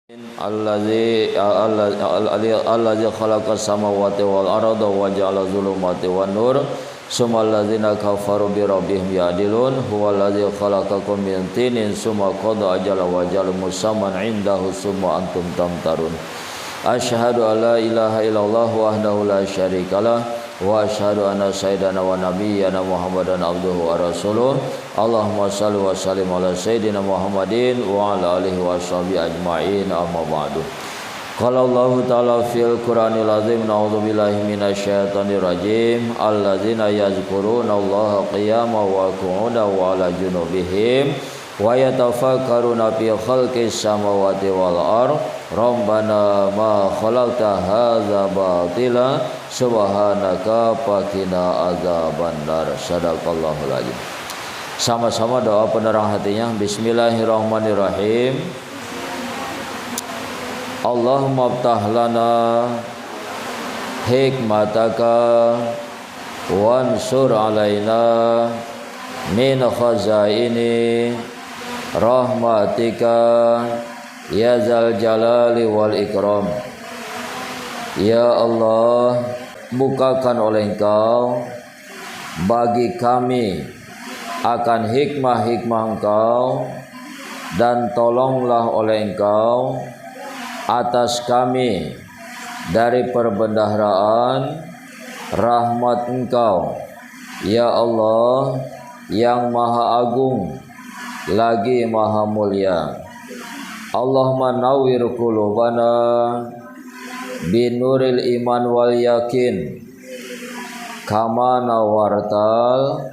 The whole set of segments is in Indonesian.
Allazi khalaqas samawati wal arda wa ja'ala dhulumati wan nur summa allazina kafaru bi rabbihim ya'dilun huwa allazi khalaqakum min tinin summa qada ajala wa ja'ala musamman 'indahu summa antum tamtarun. Asyhadu an la ilaha illallah wahdahu la syarikalah wa asyhadu anna sayyidana wa nabiyyana Muhammadan abduhu wa rasuluh. Allahumma shalli wa sallim ala sayyidina Muhammadin wa ala alihi wa sahbihi ajma'in, amma ba'du. Qala Allah ta'ala fil Qur'anil azim, na'udzu billahi minasyaitonir rajim. Alladzina yazkuruna Allaha qiyaman wa qu'udan wa ala junubihim wa yatafakkaruna fi khalqis samawati wal ardh. Rabbana ma khalaqta hadza batila subhanaka faqina adzabannar. Shadaqallahul azim. Sama-sama doa penerang hatinya. Bismillahirrahmanirrahim. Allahumma aftah lana hikmataka wansur alaina min khazaini rahmatika ya zal jalali wal ikram. Ya Allah, bukakan oleh Engkau bagi kami akan hikmah-hikmah Engkau, dan tolonglah oleh Engkau atas kami dari perbendaharaan rahmat Engkau, ya Allah yang maha agung lagi maha mulia. Allahumma nawwir qulubana binuril iman wal yakin kama nawartal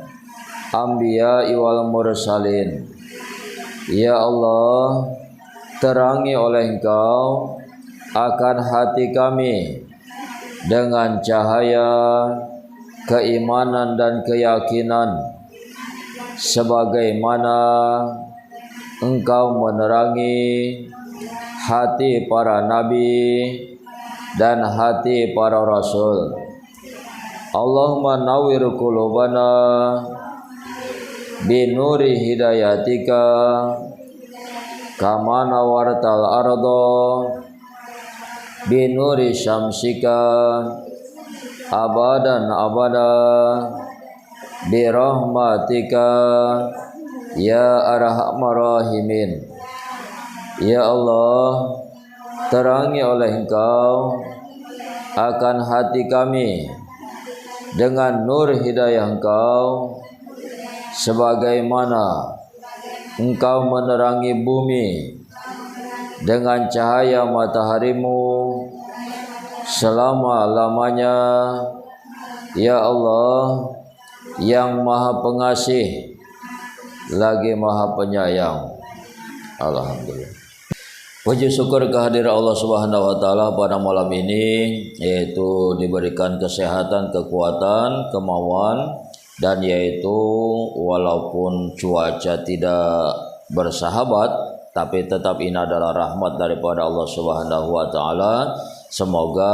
anbiya wal mursalin. Ya Allah, terangi oleh Engkau akan hati kami dengan cahaya keimanan dan keyakinan sebagaimana Engkau menerangi hati para nabi dan hati para rasul. Allahumma nawwir qulubana binuri hidayatika kama nawartal ardo binuri syamsika abadan abada birahmatika ya arhamar rahimin. Ya Allah, terangi oleh Engkau akan hati kami dengan nur hidayah Engkau sebagaimana Engkau menerangi bumi dengan cahaya mataharimu selama-lamanya. Ya Allah yang maha pengasih lagi maha penyayang. Alhamdulillah. Puji syukur kehadiran Allah Subhanahu wa taala pada malam ini, yaitu diberikan kesehatan, kekuatan, kemauan, dan yaitu walaupun cuaca tidak bersahabat, tapi tetap ini adalah rahmat daripada Allah Subhanahu wa taala. Semoga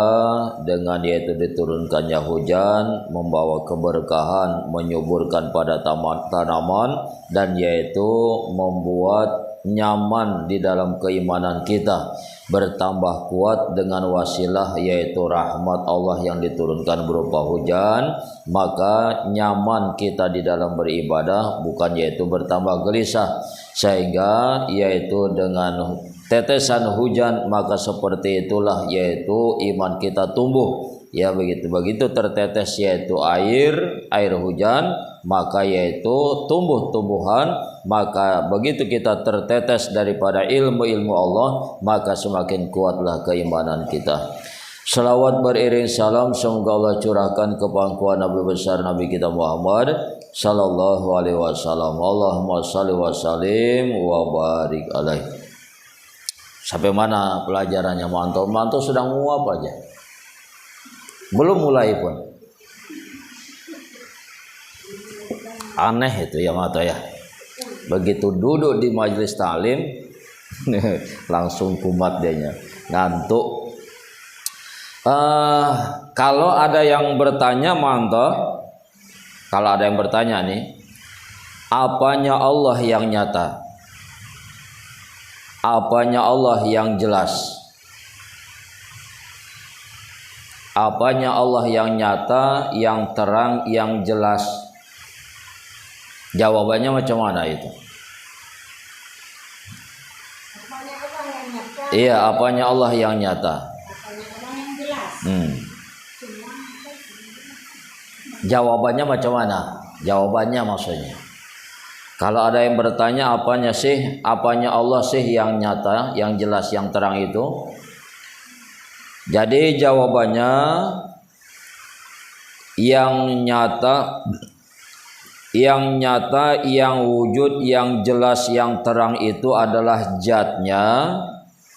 dengan yaitu diturunkannya hujan membawa keberkahan, menyuburkan pada tanaman, dan yaitu membuat nyaman di dalam keimanan kita, bertambah kuat dengan wasilah yaitu rahmat Allah yang diturunkan berupa hujan. Maka nyaman kita di dalam beribadah, bukan yaitu bertambah gelisah, sehingga yaitu dengan tetesan hujan maka seperti itulah yaitu iman kita tumbuh. Ya begitu tertetes yaitu air hujan, maka yaitu tumbuh-tumbuhan. Maka begitu kita tertetes daripada ilmu-ilmu Allah, maka semakin kuatlah keimanan kita. Salawat beriring salam semoga Allah curahkan ke pangkuan Nabi besar Nabi kita Muhammad sallallahu alaihi wasallam. Allahumma shalli wa sallim wa barik alaihi. Sampai mana pelajarannya Manto? Manto sedang nguap aja, belum mulai pun. Aneh itu ya Manto ya. Begitu duduk di majelis taklim langsung kumat dianya, ngantuk. Kalau ada yang bertanya Manto, kalau ada yang bertanya nih, apanya Allah yang nyata? Apanya Allah yang jelas? Apanya Allah yang nyata, yang terang, yang jelas? Jawabannya macam mana itu? Iya, apanya Allah yang nyata? Jawabannya macam mana? Jawabannya maksudnya. Kalau ada yang bertanya apanya Allah sih yang nyata, yang jelas, yang terang itu? Jadi jawabannya yang nyata, yang wujud, yang jelas, yang terang itu adalah zatnya,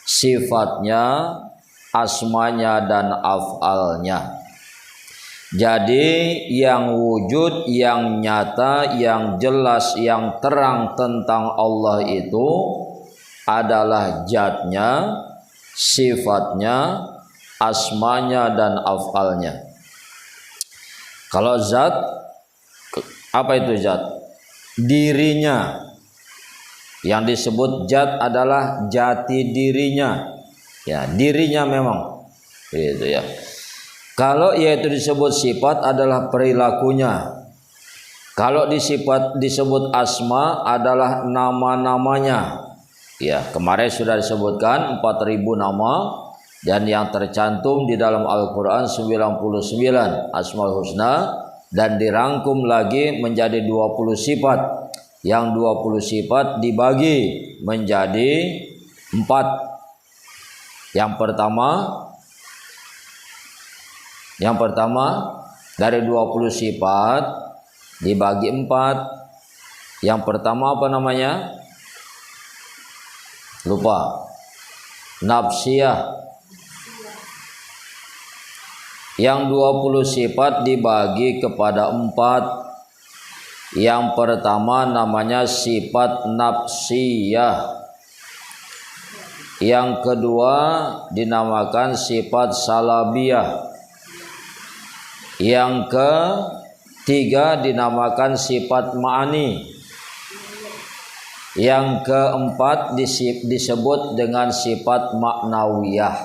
sifatnya, asmanya dan af'alnya. Jadi yang wujud, yang nyata, yang jelas, yang terang tentang Allah itu adalah zatnya, sifatnya, asmanya dan af'alnya. Kalau zat, apa itu zat? Dirinya. Yang disebut zat adalah jati dirinya. Ya, dirinya memang. Gitu ya. Kalau yaitu disebut sifat adalah perilakunya. Kalau disebut asma adalah nama-namanya. Ya, kemarin sudah disebutkan 4000 nama dan yang tercantum di dalam Al-Qur'an 99 Asmaul Husna dan dirangkum lagi menjadi 20 sifat. Yang 20 sifat dibagi menjadi 4. Yang pertama dari 20 sifat dibagi 4. Yang pertama apa namanya? Lupa. Nafsiyah. Yang 20 sifat dibagi kepada 4. Yang pertama namanya sifat nafsiyah. Yang kedua dinamakan sifat salabiyah. Yang ketiga dinamakan sifat ma'ani. Yang keempat disebut dengan sifat maknawiyah.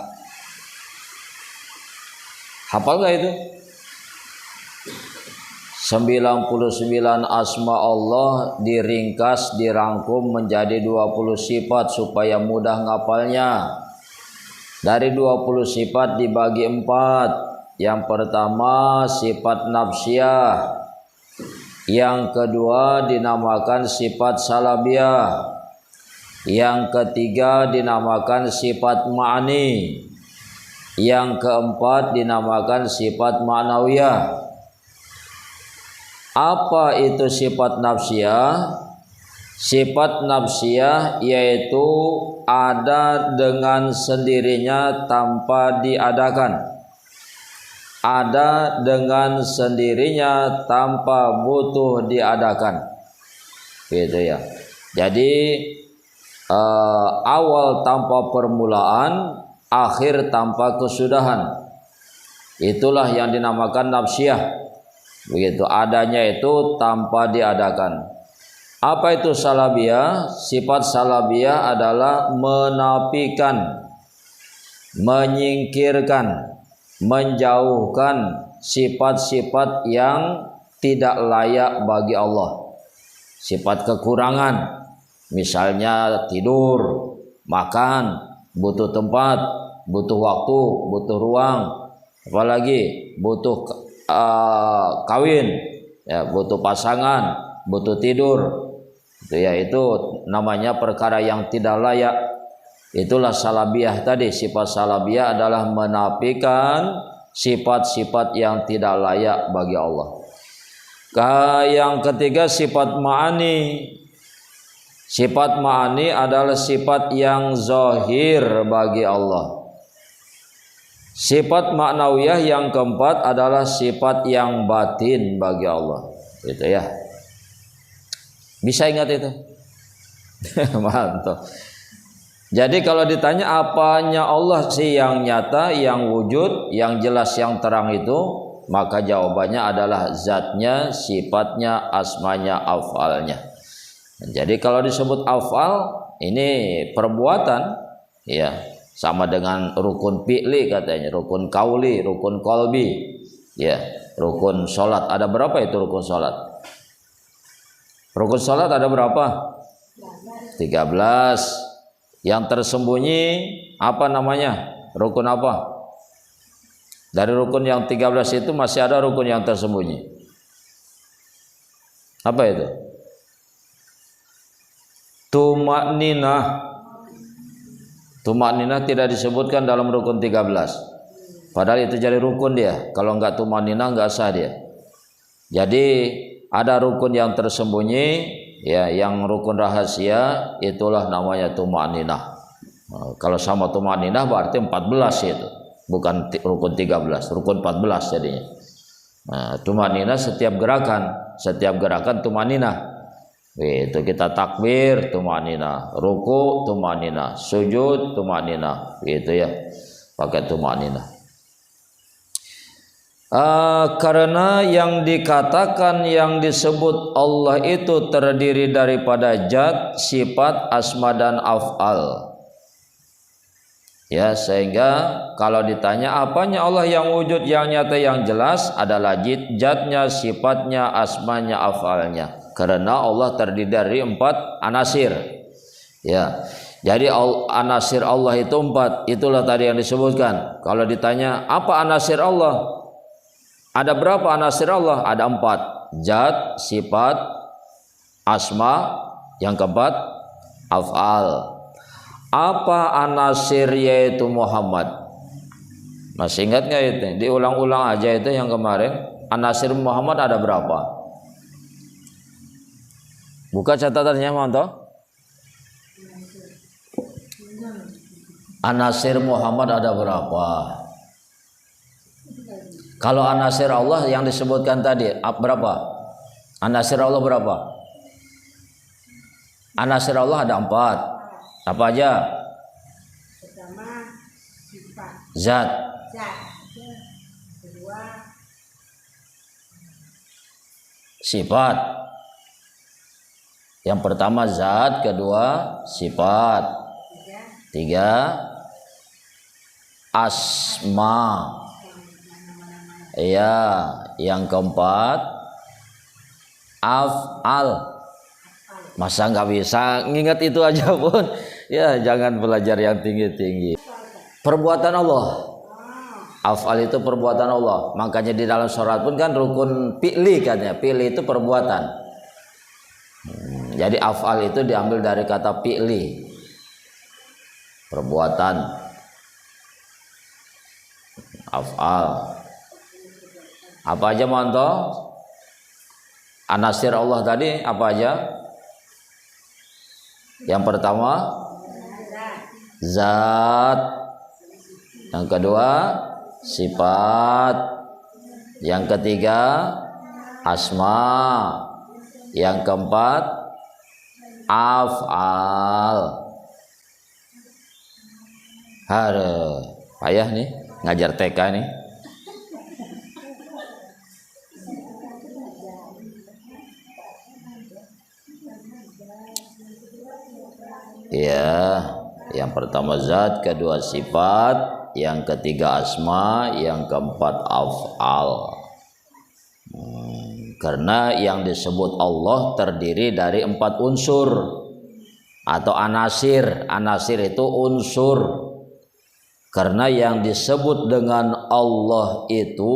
Hafal gak itu? 99 asma Allah diringkas, dirangkum menjadi 20 sifat supaya mudah ngapalnya. Dari 20 sifat dibagi 4. Yang pertama sifat nafsiyah. Yang kedua dinamakan sifat salabiyah. Yang ketiga dinamakan sifat ma'ani. Yang keempat dinamakan sifat ma'nawiyah. Apa itu sifat nafsiyah? Sifat nafsiyah yaitu ada dengan sendirinya tanpa diadakan. Ada dengan sendirinya tanpa butuh diadakan. Gitu ya. Jadi awal tanpa permulaan, akhir tanpa kesudahan. Itulah yang dinamakan nafsiyah. Begitu, adanya itu tanpa diadakan. Apa itu salabiyah? Sifat salabiyah adalah menafikan, menyingkirkan, menjauhkan sifat-sifat yang tidak layak bagi Allah. Sifat kekurangan, misalnya tidur, makan, butuh tempat, butuh waktu, butuh ruang, apalagi butuh kawin, ya, butuh pasangan, butuh tidur. Itu namanya perkara yang tidak layak. Itulah salabiyah tadi. Sifat salabiyah adalah menafikan sifat-sifat yang tidak layak bagi Allah. Yang ketiga sifat ma'ani. Sifat ma'ani adalah sifat yang zahir bagi Allah. Sifat maknawiyah yang keempat adalah sifat yang batin bagi Allah. Gitu ya. Bisa ingat itu? Mantap. Jadi kalau ditanya apanya Allah sih yang nyata, yang wujud, yang jelas, yang terang itu, maka jawabannya adalah zatnya, sifatnya, asmanya, af'alnya. Jadi kalau disebut af'al, ini perbuatan, ya, sama dengan rukun fi'li katanya, rukun kauli, rukun kolbi, ya, rukun sholat. Ada berapa itu rukun sholat? Rukun sholat ada berapa? 13. Yang tersembunyi apa namanya? Rukun apa? Dari rukun yang 13 itu masih ada rukun yang tersembunyi. Apa itu? Tumakninah. Tumakninah tidak disebutkan dalam rukun 13. Padahal itu jadi rukun dia. Kalau enggak tumakninah enggak sah dia. Jadi ada rukun yang tersembunyi, ya, yang rukun rahasia, itulah namanya tumakninah. Nah, kalau sama tumakninah berarti 14 itu. Bukan rukun 13, rukun 14 jadinya. Nah, tumakninah setiap gerakan tumakninah. Itu kita takbir tumakninah, ruku tumakninah, sujud tumakninah, gitu ya, pakai tumakninah. Karena yang dikatakan, yang disebut Allah itu terdiri daripada zat, sifat, asma dan af'al. Ya, sehingga kalau ditanya apanya Allah yang wujud, yang nyata, yang jelas adalah zatnya, sifatnya, asmanya, af'alnya. Karena Allah terdiri dari 4 anasir. Ya. Jadi anasir Allah itu 4. Itulah tadi yang disebutkan. Kalau ditanya apa anasir Allah? Ada berapa anasir Allah? Ada 4. Zat, sifat, asma, yang keempat af'al. Apa anasir yaitu Muhammad? Masih ingat nggak itu? Diulang-ulang aja itu yang kemarin. Anasir Muhammad ada berapa? Buka catatannya, mantap. Anasir Muhammad ada berapa? Kalau anasir Allah yang disebutkan tadi berapa? Anasir Allah berapa? Anasir Allah ada 4. Apa aja? Pertama sifat. Zat. Kedua sifat. Yang pertama zat, kedua sifat. 3 asma. Iya, yang keempat af'al. Masa nggak bisa ngingat itu aja pun? Ya, jangan belajar yang tinggi-tinggi. Perbuatan Allah. Af'al itu perbuatan Allah. Makanya di dalam sholat pun kan rukun fi'li katanya. Fi'li itu perbuatan. Jadi af'al itu diambil dari kata fi'li. Perbuatan. Af'al. Apa aja manto? Anasir Allah tadi apa aja? Yang pertama zat, yang kedua sifat, yang ketiga asma, yang keempat af'al. Payah nih ngajar TK nih. Ya, yang pertama zat, kedua sifat, yang ketiga asma, yang keempat af'al. Karena yang disebut Allah terdiri dari 4 unsur atau anasir. Anasir itu unsur. Karena yang disebut dengan Allah itu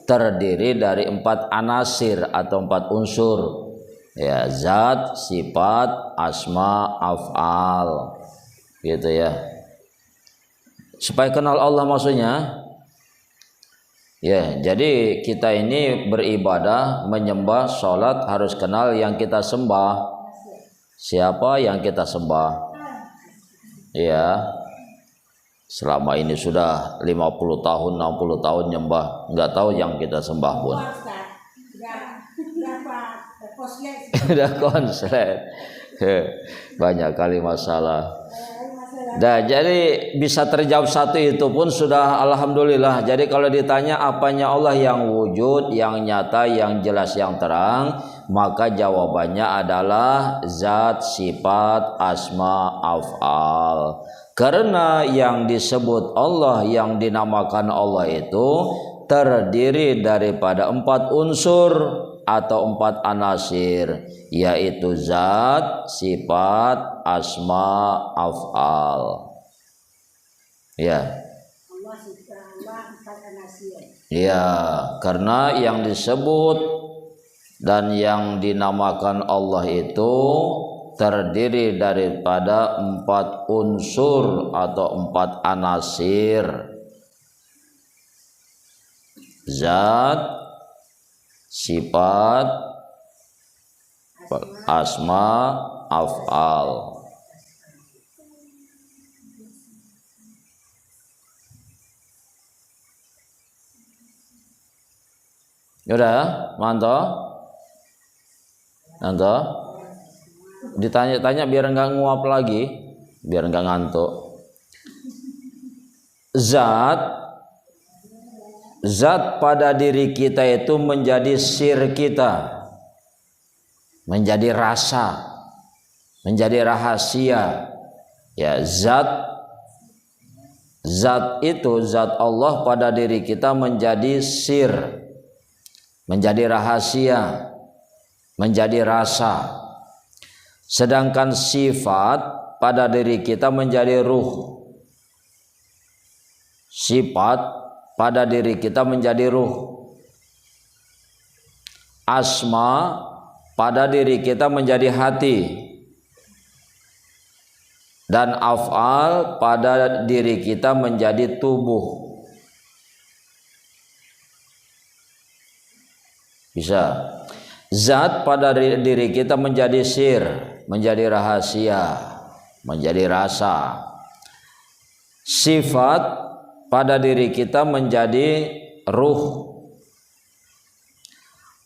terdiri dari 4 anasir atau 4 unsur. Ya, zat, sifat, asma, af'al, gitu ya. Supaya kenal Allah maksudnya. Ya, jadi kita ini beribadah, menyembah, sholat harus kenal yang kita sembah. Siapa yang kita sembah? Ya, selama ini sudah 50 tahun, 60 tahun nyembah, nggak tahu yang kita sembah pun. Udah konslet. Banyak kali masalah. Nah, jadi bisa terjawab satu itu pun sudah alhamdulillah. Jadi kalau ditanya apanya Allah yang wujud, yang nyata, yang jelas, yang terang, maka jawabannya adalah zat, sifat, asma, af'al. Karena yang disebut Allah, yang dinamakan Allah itu terdiri daripada 4 unsur atau 4 anasir, yaitu zat, sifat, asma, af'al. Ya. Allah Allah 4 anasir. Ya, karena yang disebut dan yang dinamakan Allah itu terdiri daripada 4 unsur atau 4 anasir. Zat, sifat, asma, af'al. Udah, mantap. Ditanya-tanya biar enggak nguap lagi, biar enggak ngantuk. Zat pada diri kita itu menjadi sir kita, menjadi rasa, menjadi rahasia. Ya, zat itu, zat Allah pada diri kita menjadi sir, menjadi rahasia, menjadi rasa. Sedangkan sifat pada diri kita menjadi ruh. Sifat pada diri kita menjadi ruh. Asma pada diri kita menjadi hati. Dan af'al pada diri kita menjadi tubuh. Bisa. Zat pada diri kita menjadi sir, menjadi rahasia, menjadi rasa. Sifat pada diri kita menjadi ruh.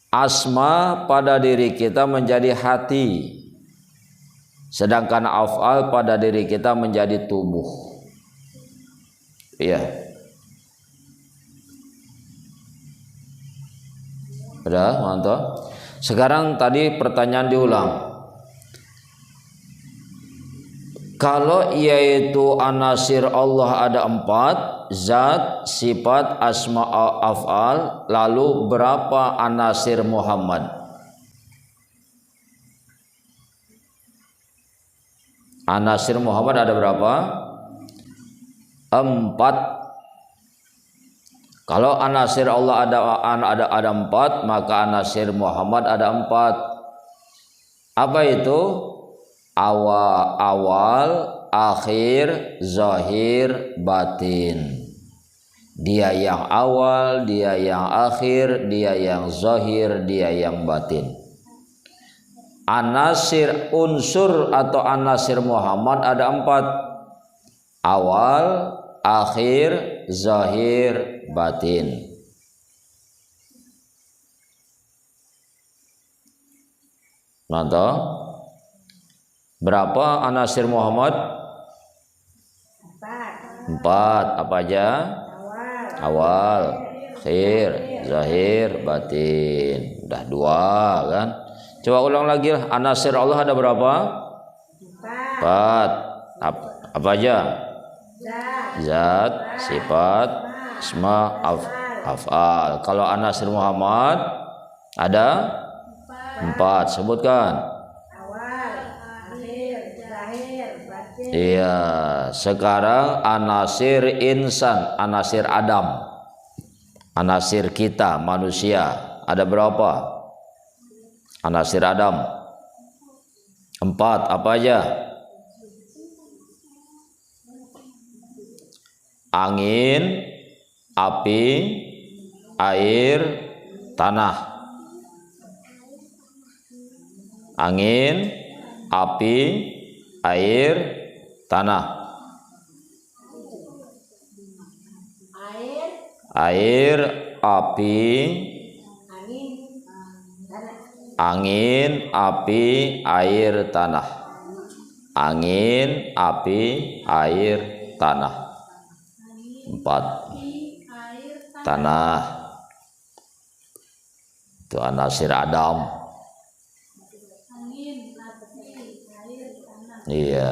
Asma pada diri kita menjadi hati. Sedangkan af'al pada diri kita menjadi tubuh. Iya. Udah, mantap. Sekarang tadi pertanyaan diulang. Kalau yaitu anasir Allah ada 4, zat, sifat, asma, af'al, lalu berapa anasir Muhammad? Anasir Muhammad ada berapa? 4. Kalau anasir Allah ada 4, maka anasir Muhammad ada 4. Apa itu? Awal, akhir, zahir, batin. Dia yang awal, dia yang akhir, dia yang zahir, dia yang batin. Anasir unsur atau anasir Muhammad ada 4. Awal, akhir, zahir, batin. Mantap. Berapa anasir Muhammad? 4. Apa aja? Awal, akhir, zahir, batin. Udah 2 kan? Coba ulang lagi lah. Anasir Allah ada berapa? 4. Apa aja? Zat, sifat, asma, af'al. Kalau anasir Muhammad ada 4. Sebutkan. Iya, sekarang anasir insan, anasir Adam, anasir kita manusia ada berapa? Anasir Adam 4. Apa aja? Angin, api, air, tanah. Angin, api, air, tanah. Air, api, angin, api, air, tanah. angin, api, air, tanah. 4. Tanah itu anasir Adam. Iya.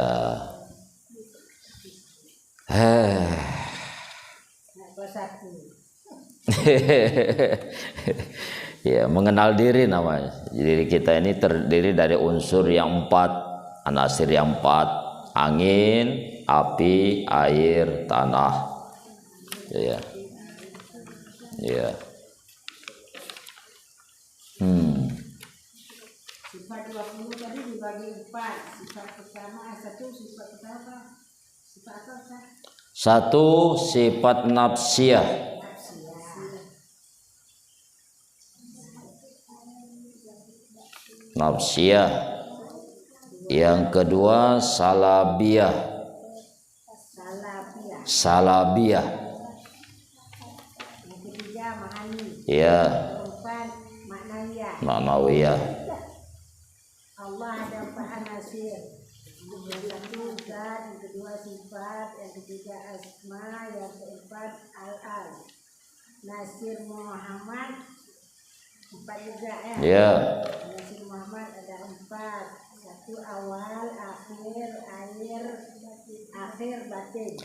Ya, mengenal diri namanya. Diri kita ini terdiri dari unsur yang 4, anasir yang 4, angin, api, air, tanah. Ya. Ya. Sifat 20 tadi dibagi 4. Sifat pertama, sifat pertama. Sifat apa? 1 sifat nafsiyah. Nafsiyah. Yang kedua salabiyah. Salabiyah. Yang ketiga ma'ani. Ya. Keempat maknawiyah. Maknawiyah. Allah ada 4 anasir. Yang satu zat, yang kedua sifat, yang ketiga asma, yang keempat al-al. Nasir Muhammad 4 juga ya. Ya. Nasir Muhammad ada 4. 1 awal, akhir, akhir batin.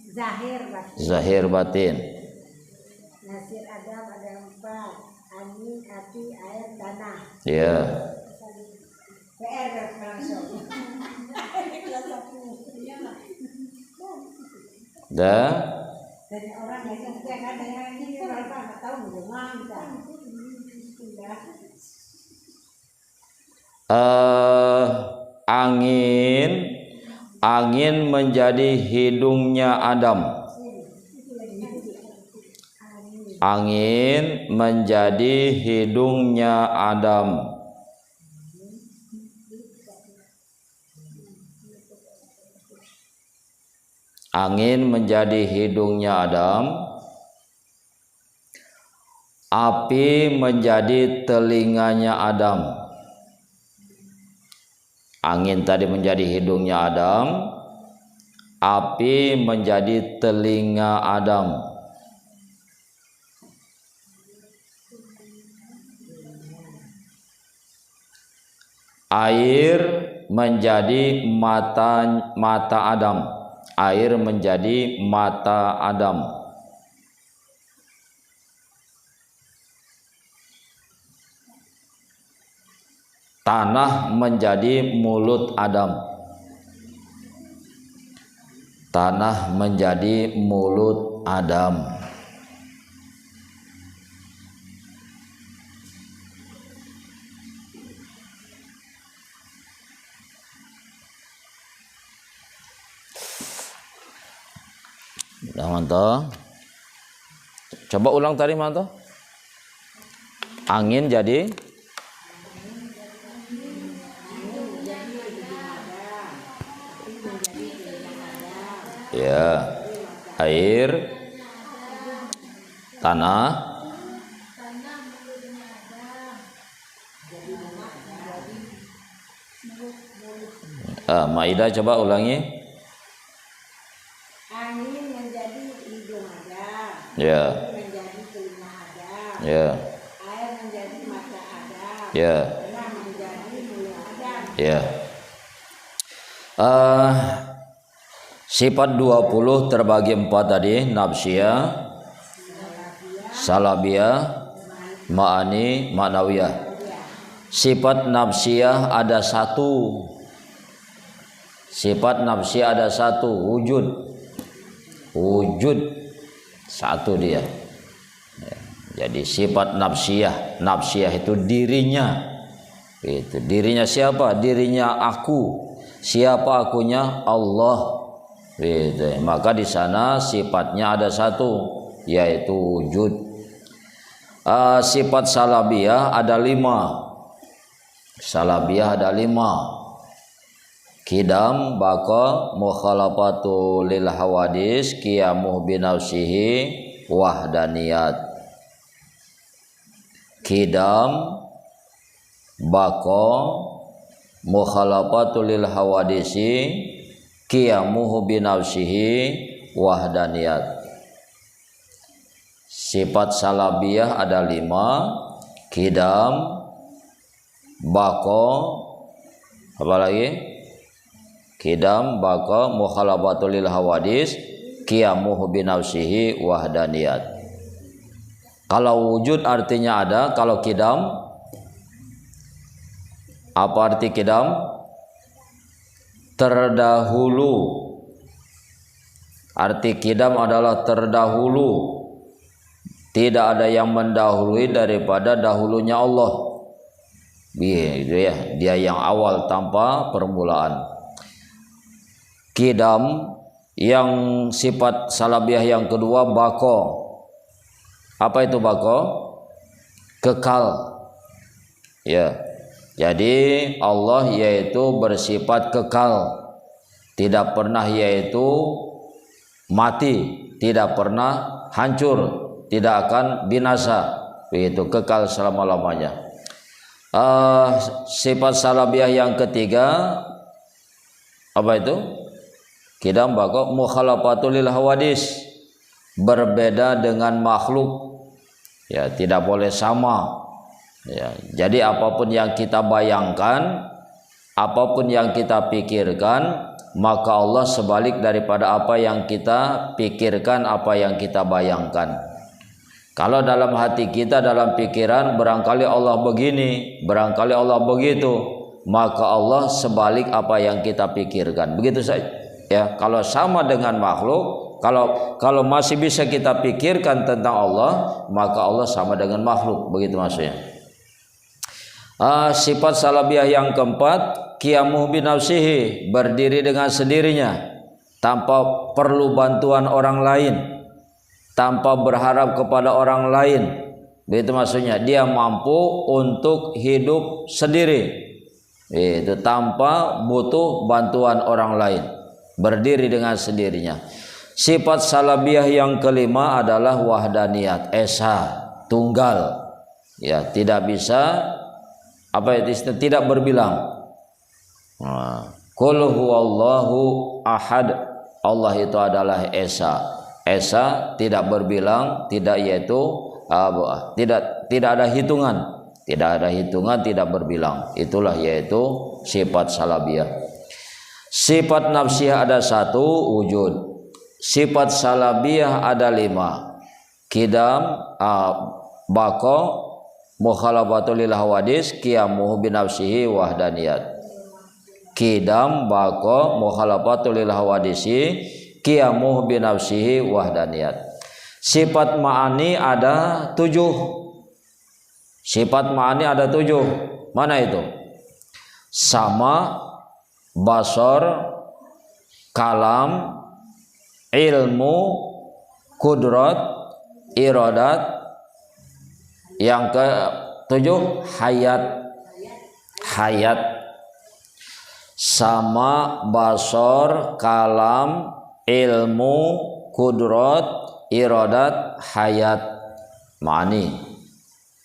Zahir batin. Zahir batin. Nasir Adam ada 4. Angin, api, air, tanah. Ya. PR langsung. Dah. Dari orang yang ada yang ini berapa nggak tahu memang angin menjadi hidungnya Adam. Angin menjadi hidungnya Adam. Angin menjadi hidungnya Adam. Api menjadi telinganya Adam. Angin tadi menjadi hidungnya Adam. Api menjadi telinga Adam. Air menjadi mata Adam. Air menjadi mata Adam. Tanah menjadi mulut Adam. Tanah menjadi mulut Adam. Dah mantap. Coba ulang tadi mantap. Angin jadi ya, air, tanah, Maidah coba ulangi. Angin menjadi hidung Adam. Ya. Menjadi telinga Adam. Ya. Air menjadi mata Adam. Ya. Tanah menjadi mulut Adam. Ya. Sifat 20 terbagi 4 tadi, nafsiyah, salabiyah, ma'ani, ma'nawiyah. Sifat nafsiyah ada 1. Sifat nafsiyah ada 1, wujud. Wujud 1 dia. Jadi sifat nafsiyah, nafsiyah itu dirinya. Itu dirinya siapa? Dirinya aku. Siapa akunya? Allah. Gitu. Maka di sana sifatnya ada 1, yaitu wujud. Sifat salabiyah ada 5. Salabiyah ada 5. Kidam, baqa, mukhalafatu lil hawadis, qiyamuh binafsihi, wahdaniyat. Kidam, baqa, mukhalafatul lil hawadisi, qiyamuhu binafsihi, wahdaniyat. Sifat salabiyah ada 5, qidam, baqa, apa lagi? Qidam, baqa, mukhalafatul lil hawadis, qiyamuhu binafsihi, wahdaniyat. Kalau wujud artinya ada, kalau qidam, apa arti qidam? Terdahulu. Arti qidam adalah terdahulu. Tidak ada yang mendahului daripada dahulunya Allah. Gitu ya, dia yang awal tanpa permulaan. Qidam yang sifat salabiyah yang kedua, baqa. Apa itu baqa? Kekal. Ya. Jadi Allah yaitu bersifat kekal. Tidak pernah yaitu mati, tidak pernah hancur, tidak akan binasa, begitu, kekal selama-lamanya. Sifat salabiyah yang ketiga apa itu? Qidam, baqa, mukhalafatul lil hawadis, berbeda dengan makhluk, ya, tidak boleh sama, ya. Jadi apapun yang kita bayangkan, apapun yang kita pikirkan, maka Allah sebalik daripada apa yang kita pikirkan, apa yang kita bayangkan. Kalau dalam hati kita, dalam pikiran, barangkali Allah begini, barangkali Allah begitu, maka Allah sebalik apa yang kita pikirkan. Begitu saja. Ya, kalau sama dengan makhluk, kalau masih bisa kita pikirkan tentang Allah, maka Allah sama dengan makhluk. Begitu maksudnya. Sifat salabiyah yang keempat, qiyamuhu binafsihi, berdiri dengan sendirinya, tanpa perlu bantuan orang lain, tanpa berharap kepada orang lain. Begitu maksudnya, dia mampu untuk hidup sendiri, itu tanpa butuh bantuan orang lain, berdiri dengan sendirinya. Sifat salabiyah yang kelima adalah wahdaniyat, esa, tunggal, ya, tidak bisa tidak berbilang. Qul huwallahu ahad, Allah itu adalah esa. Esa, tidak berbilang, tidak yaitu tidak ada hitungan, tidak berbilang. Itulah yaitu sifat salabiyah. Sifat nafsiyah ada 1, wujud. Sifat salabiyah ada 5, qidam, baqa, mukhalafatul lil hawadis, qiyamuhu binafsihi, wahdaniyat. Qidam, baqa, mukhalafatul lil hawadisi, qiyamuhu binafsihi, wahdaniyat. Sifat ma'ani ada 7. Sifat ma'ani ada 7. Mana itu? Sama, basar, kalam, ilmu, kudrat, iradat. Yang ke-7, hayat. Sama, basar, kalam, ilmu, kudrat, iradat, hayat, ma'ani.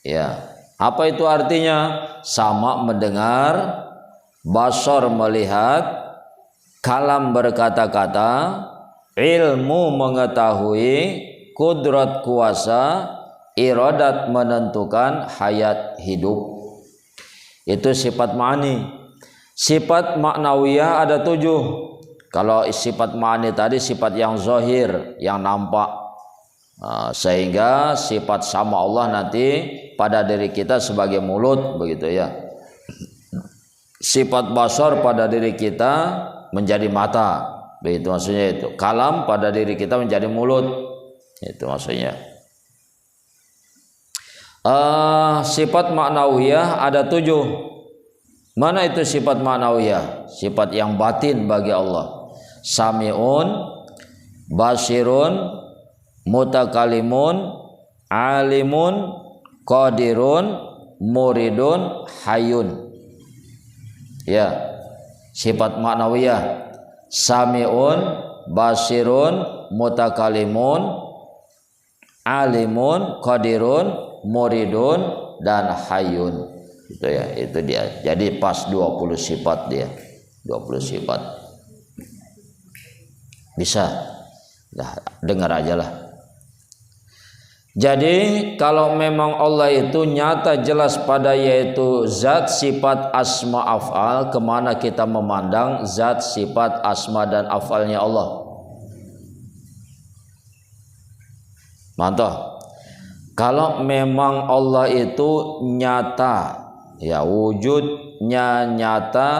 Ya. Apa itu artinya? Sama mendengar, basar melihat, kalam berkata-kata, ilmu mengetahui, kudrat kuasa, iradat menentukan, hayat hidup. Itu sifat ma'ani. Sifat maknawiyah ada 7. Kalau sifat ma'ani tadi sifat yang zahir, yang nampak, sehingga sifat sama Allah nanti pada diri kita sebagai mulut, begitu ya. Sifat basar pada diri kita menjadi mata, begitu maksudnya itu. Kalam pada diri kita menjadi mulut, itu maksudnya. Sifat maknawiyah ada 7. Mana itu sifat maknawiyah? Sifat yang batin bagi Allah. Sami'un, basirun, mutakalimun, alimun, qadirun, muridun, hayyun. Ya, sifat maknawiyah. Sami'un, basirun, mutakalimun, alimun, qadirun, muridun, dan hayyun. Itu ya, itu dia. Jadi pas 20 sifat dia. 20 sifat. Bisa. Nah, dengar aja lah. Jadi kalau memang Allah itu nyata jelas pada yaitu zat sifat asma af'al, kemana kita memandang zat sifat asma dan af'alnya Allah. Mantap. Kalau memang Allah itu nyata, ya wujudnya nyata,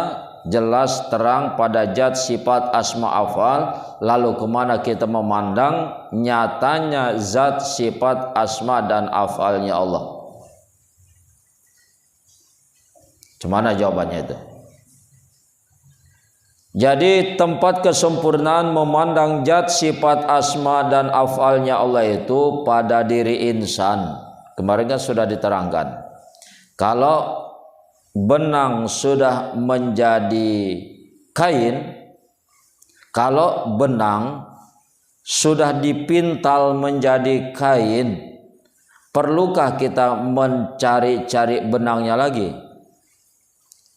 jelas terang pada zat sifat asma af'al, lalu kemana kita memandang nyatanya zat sifat asma dan af'alnya Allah? Gimana jawabannya itu? Jadi tempat kesempurnaan memandang zat sifat asma dan af'alnya Allah itu pada diri insan. Kemarin kan sudah diterangkan. Kalau benang sudah menjadi kain, kalau benang sudah dipintal menjadi kain, perlukah kita mencari-cari benangnya lagi?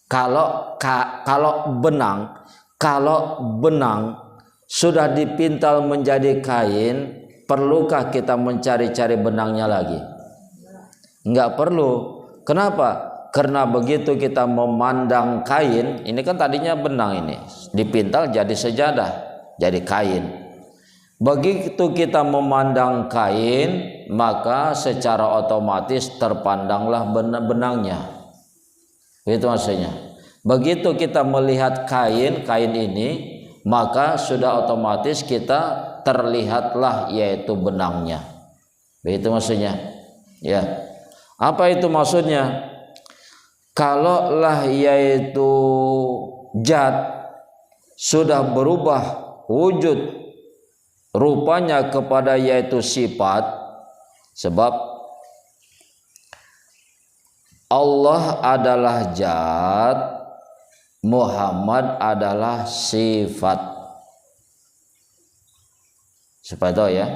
Kalau benang sudah dipintal menjadi kain, perlukah kita mencari-cari benangnya lagi? Enggak perlu. Kenapa? Karena begitu kita memandang kain, ini kan tadinya benang ini, dipintal jadi sejadah, jadi kain. Begitu kita memandang kain, maka secara otomatis terpandanglah benangnya. Itu maksudnya. Begitu kita melihat kain ini, maka sudah otomatis kita terlihatlah yaitu benangnya. Itu maksudnya. Ya. Apa itu maksudnya? Kalaulah yaitu zat sudah berubah wujud rupanya kepada yaitu sifat, sebab Allah adalah zat, Muhammad adalah sifat. Supaya tahu ya.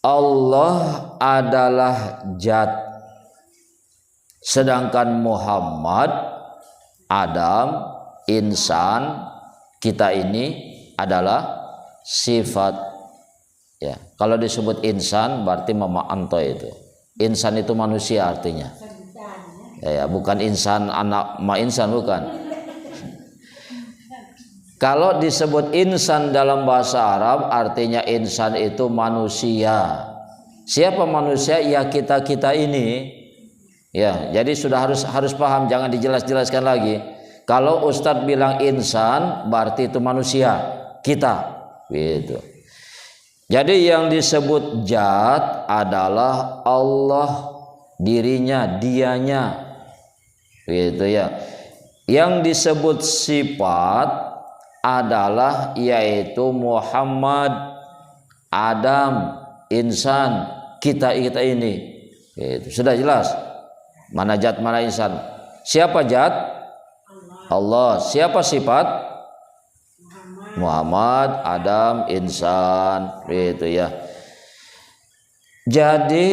Allah adalah zat, sedangkan Muhammad, Adam, insan, kita ini adalah sifat. Ya, kalau disebut insan berarti Mama Anto itu. Insan itu manusia artinya. Ya, bukan insan anak ma insan, bukan. Kalau disebut insan dalam bahasa Arab artinya insan itu manusia. Siapa manusia? Ya kita ini. Ya, jadi sudah harus paham, jangan dijelas-jelaskan lagi. Kalau Ustadz bilang insan berarti itu manusia, kita. Gitu. Jadi yang disebut zat adalah Allah, dirinya, dianya. Gitu ya. Yang disebut sifat adalah yaitu Muhammad, Adam, insan, kita ini. Gitu. Sudah jelas? Mana zat, mana insan? Siapa zat? Allah. Siapa sifat? Muhammad, Adam, insan, itu ya. Jadi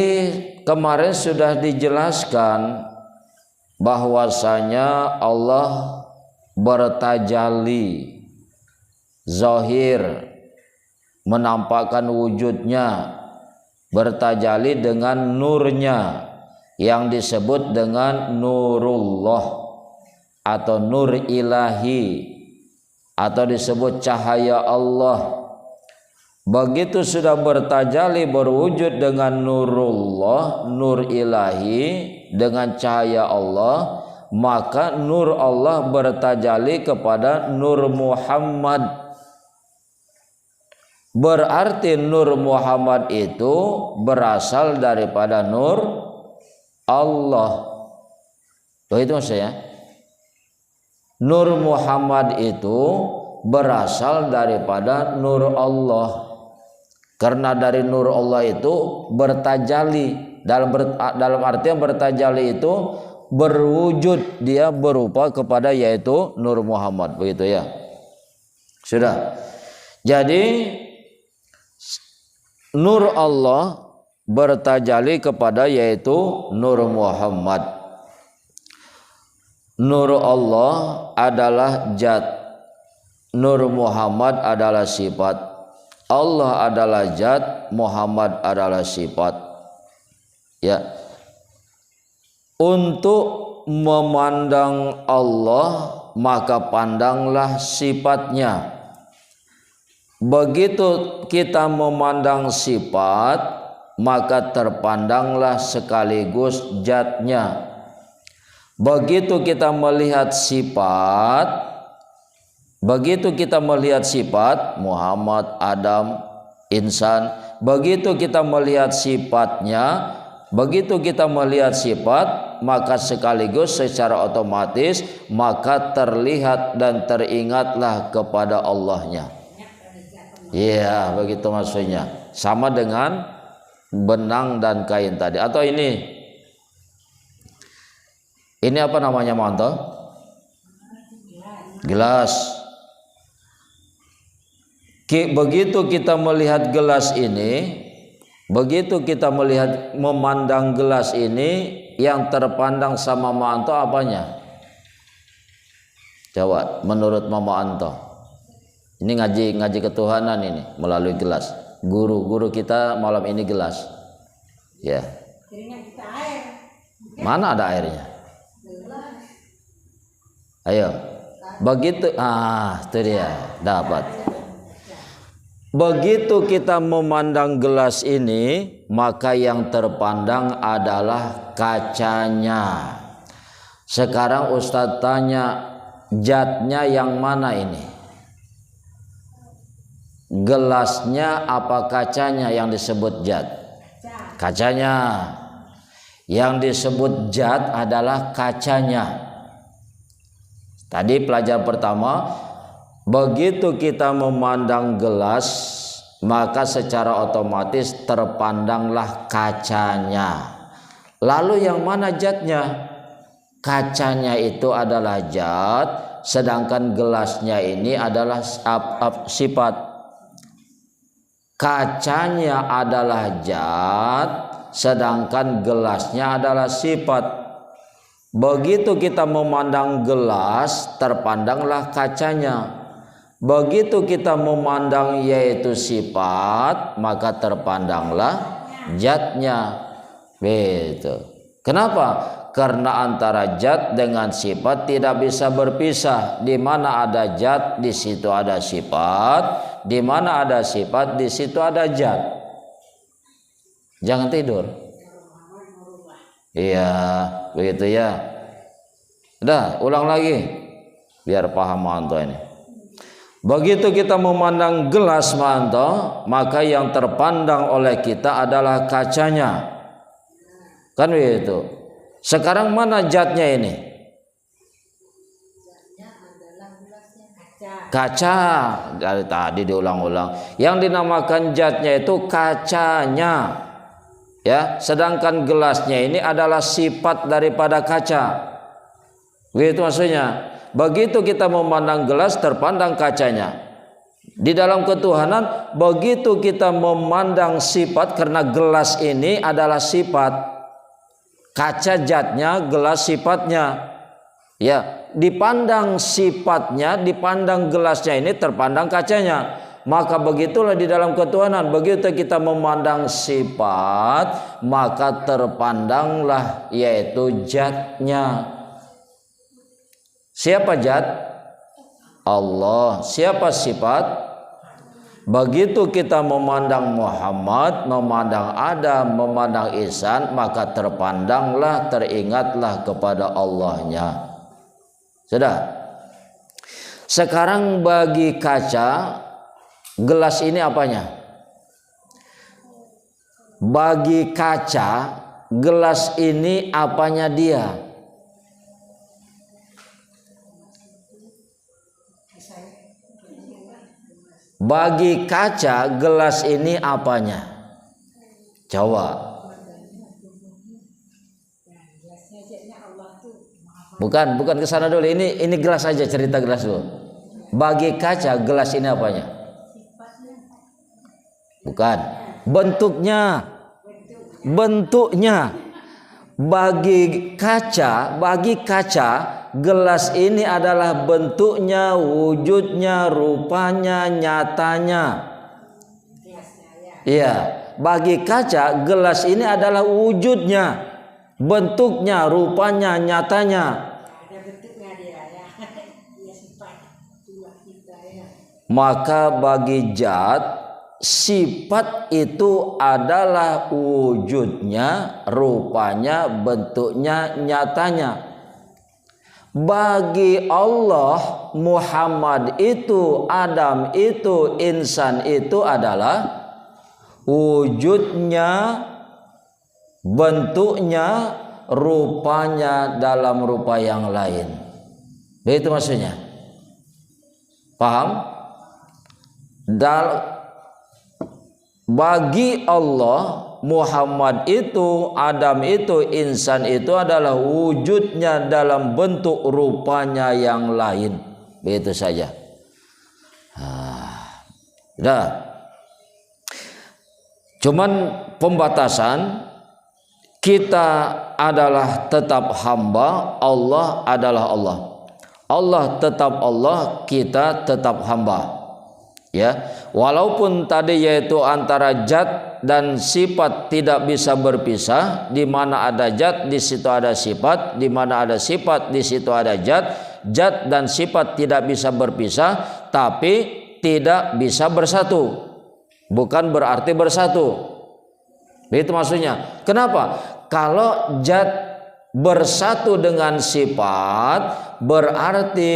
kemarin sudah dijelaskan bahwasanya Allah bertajalli zahir, menampakkan wujudnya, bertajalli dengan nurnya yang disebut dengan nurullah atau nur ilahi, atau disebut cahaya Allah. Begitu sudah bertajalli berwujud dengan nurullah, nur ilahi, dengan cahaya Allah, maka nur Allah bertajalli kepada nur Muhammad. Berarti nur Muhammad itu berasal daripada nur Allah. Itu maksudnya. Nur Muhammad itu berasal daripada nur Allah. Karena dari nur Allah itu bertajalli, dalam artian bertajalli itu berwujud, dia berupa kepada yaitu nur Muhammad, begitu ya. Sudah. Jadi nur Allah bertajalli kepada yaitu nur Muhammad. Nur Allah adalah zat, Nur Muhammad adalah sifat. Allah adalah zat, Muhammad adalah sifat. Ya. Untuk memandang Allah, maka pandanglah sifatnya. Begitu kita memandang sifat, maka terpandanglah sekaligus zatnya. Begitu kita melihat sifat Muhammad, Adam, insan, begitu kita melihat sifatnya, maka sekaligus secara otomatis maka terlihat dan teringatlah kepada Allahnya. Iya, begitu maksudnya. Sama dengan benang dan kain tadi. Atau ini apa namanya manto? Gelas. Begitu kita melihat gelas ini, memandang gelas ini, yang terpandang sama manto apanya? Coba menurut Mama Anto. Ini ngaji ketuhanan ini melalui gelas. Guru kita malam ini gelas. Ya. Mana ada airnya? Ayo. Begitu itu dia, dapat. Begitu kita memandang gelas ini, maka yang terpandang adalah kacanya. Sekarang Ustadz tanya, zatnya yang mana ini? Gelasnya apa kacanya yang disebut zat? Kacanya. Yang disebut zat adalah kacanya. Tadi pelajaran pertama, begitu kita memandang gelas, maka secara otomatis terpandanglah kacanya. Lalu yang mana zatnya? Kacanya itu adalah zat, sedangkan gelasnya ini adalah sifat. Kacanya adalah zat, sedangkan gelasnya adalah sifat. Begitu kita memandang gelas, terpandanglah kacanya. Begitu kita memandang yaitu sifat, maka terpandanglah zatnya. Begitu. Kenapa? Karena antara zat dengan sifat tidak bisa berpisah. Di mana ada zat, di situ ada sifat. Di mana ada sifat, di situ ada zat. Jangan tidur. Iya, begitu ya. Udah, ulang lagi biar paham manto ini. Begitu kita memandang gelas manto, maka yang terpandang oleh kita adalah kacanya. Kan begitu. Sekarang mana zatnya ini? Kaca. Dari tadi diulang-ulang. Yang dinamakan zatnya itu kacanya. Ya, sedangkan gelasnya ini adalah sifat daripada kaca. Begitu maksudnya. Begitu kita memandang gelas, terpandang kacanya. Di dalam ketuhanan, begitu kita memandang sifat, karena gelas ini adalah sifat, kaca zatnya, gelas sifatnya. Ya, dipandang sifatnya, dipandang gelasnya ini, terpandang kacanya. Maka begitulah di dalam ketuhanan. Begitu kita memandang sifat, maka terpandanglah yaitu zatnya. Siapa zat? Allah. Siapa sifat? Begitu kita memandang Muhammad, memandang Adam, memandang Ihsan, maka terpandanglah, teringatlah kepada Allahnya. Sudah. Sekarang bagi kaca, gelas ini apanya? Bagi kaca, gelas ini apanya dia? Bagi kaca, gelas ini apanya? Coba. Bukan ke sana dulu. Ini gelas saja, cerita gelas dulu. Bagi kaca, gelas ini apanya? Bukan. Bentuknya. bagi kaca gelas ini adalah bentuknya, wujudnya, rupanya, nyatanya. Iya, bagi kaca gelas ini adalah wujudnya, bentuknya, rupanya, nyatanya. Maka bagi zat sifat itu adalah wujudnya, rupanya, bentuknya, nyatanya. Bagi Allah, Muhammad itu, Adam itu, insan itu adalah wujudnya, bentuknya, rupanya dalam rupa yang lain. Begitu maksudnya. Paham? Bagi Allah, Muhammad itu, Adam itu, insan itu adalah wujudnya dalam bentuk rupanya yang lain. Begitu saja. Dah. Cuman pembatasan, kita adalah tetap hamba, Allah adalah Allah. Allah tetap Allah, kita tetap hamba. Ya, walaupun tadi yaitu antara zat dan sifat tidak bisa berpisah, di mana ada zat di situ ada sifat, di mana ada sifat di situ ada zat. Zat dan sifat tidak bisa berpisah, tapi tidak bisa bersatu. Bukan berarti bersatu. Itu maksudnya. Kenapa? Kalau zat bersatu dengan sifat, berarti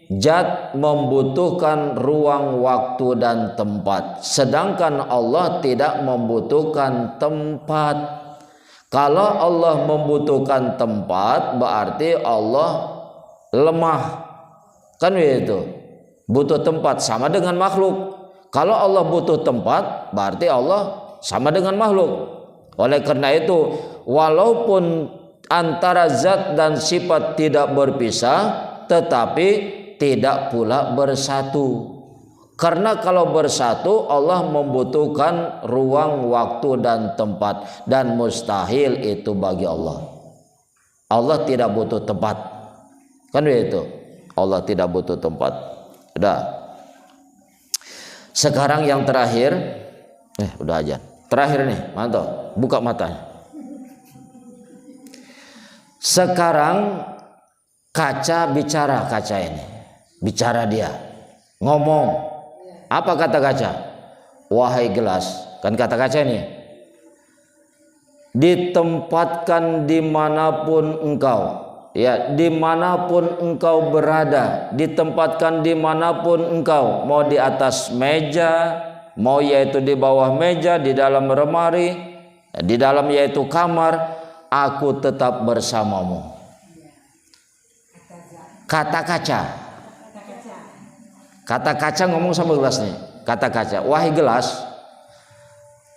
zat membutuhkan ruang, waktu, dan tempat. Sedangkan Allah tidak membutuhkan tempat. Kalau Allah membutuhkan tempat, berarti Allah lemah. Kan begitu. Butuh tempat sama dengan makhluk. Kalau Allah butuh tempat, berarti Allah sama dengan makhluk. Oleh karena itu, walaupun antara zat dan sifat tidak berpisah, tetapi tidak pula bersatu. Karena kalau bersatu, Allah membutuhkan ruang, waktu, dan tempat, dan mustahil itu bagi Allah. Allah tidak butuh tempat. Kan begitu? Allah tidak butuh tempat. Udah. Sekarang yang terakhir, udah aja. Terakhir nih, mantap. Buka matanya. Sekarang kaca bicara, kaca ini. Bicara dia, ngomong. Apa kata kaca? Wahai gelas, kan kata kaca ini, ditempatkan dimanapun engkau, ya, dimanapun engkau berada, ditempatkan dimanapun engkau, mau di atas meja, mau yaitu di bawah meja, di dalam lemari, di dalam yaitu kamar, aku tetap bersamamu. Kata kaca. Kata kaca ngomong sama gelas nih. Kata kaca, wahai gelas,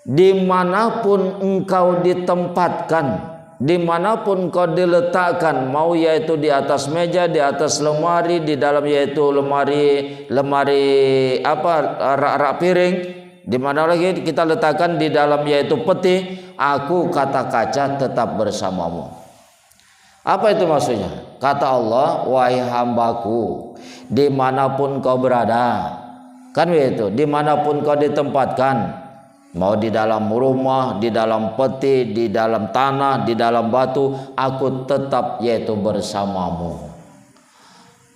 dimanapun engkau ditempatkan, dimanapun engkau diletakkan, mau yaitu di atas meja, di atas lemari, di dalam yaitu lemari rak piring, di mana lagi kita letakkan, di dalam yaitu peti, aku kata kaca tetap bersamamu. Apa itu maksudnya? Kata Allah, wahai hambaku, dimanapun kau berada, kan begitu, dimanapun kau ditempatkan, mau di dalam rumah, di dalam peti, di dalam tanah, di dalam batu, aku tetap yaitu bersamamu.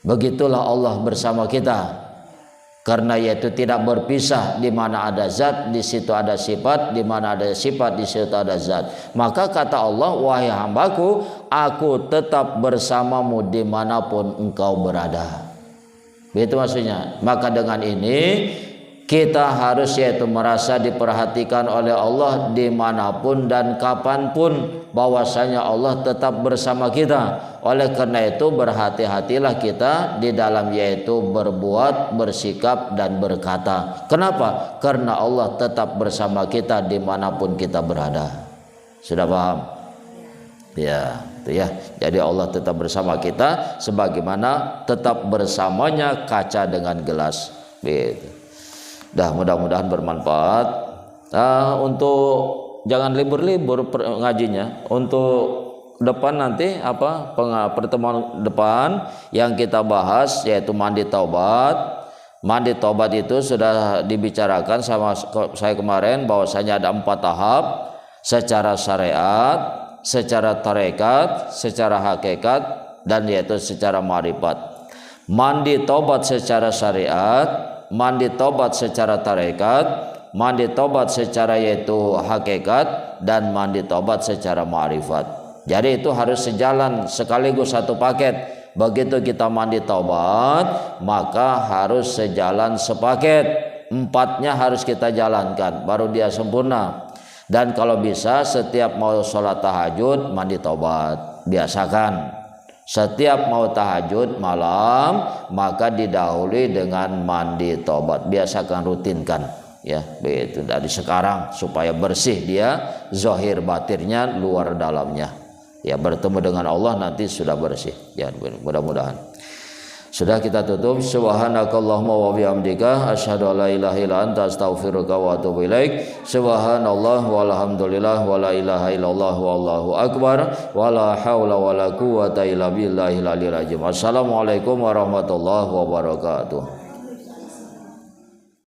Begitulah Allah bersama kita. Karena yaitu tidak berpisah, di mana ada zat di situ ada sifat, di mana ada sifat di situ ada zat. Maka kata Allah, wahai hambaku, aku tetap bersamamu dimanapun engkau berada. Begitu maksudnya. Maka dengan ini kita harus yaitu merasa diperhatikan oleh Allah dimanapun dan kapanpun, bahwasanya Allah tetap bersama kita. Oleh karena itu berhati-hatilah kita di dalam yaitu berbuat, bersikap, dan berkata. Kenapa? Karena Allah tetap bersama kita dimanapun kita berada. Sudah paham? Ya, itu ya. Jadi Allah tetap bersama kita sebagaimana tetap bersamanya kaca dengan gelas. Gitu. Dah, mudah-mudahan bermanfaat. Untuk jangan libur-libur ngajinya. Untuk depan nanti pertemuan depan yang kita bahas yaitu mandi taubat. Mandi taubat itu sudah dibicarakan sama saya kemarin bahwasanya ada 4 tahap secara syariat, secara tarekat, secara hakikat, dan yaitu secara ma'rifat. Mandi taubat secara syariat, mandi taubat secara tarekat, mandi taubat secara yaitu hakikat, dan mandi taubat secara ma'rifat. Jadi itu harus sejalan sekaligus satu paket. Begitu kita mandi taubat, maka harus sejalan sepaket. 4-nya harus kita jalankan, baru dia sempurna. Dan kalau bisa setiap mau sholat tahajud mandi taubat, biasakan. Setiap mau tahajud malam maka didahului dengan mandi taubat, biasakan, rutinkan ya, begitu dari sekarang supaya bersih dia, zahir batinnya, luar dalamnya. Ya, bertemu dengan Allah nanti sudah bersih. Ya, mudah-mudahan. Sudah kita tutup. Subhanakallahumma wa bihamdika asyhadu an la ilaha illa anta astaghfiruka wa atubu ilaik. Subhanallah walhamdulillah wa la ilaha illallah wallahu akbar wa la haula wa la quwwata illa billahil aliyil azim. Assalamualaikum warahmatullahi wabarakatuh.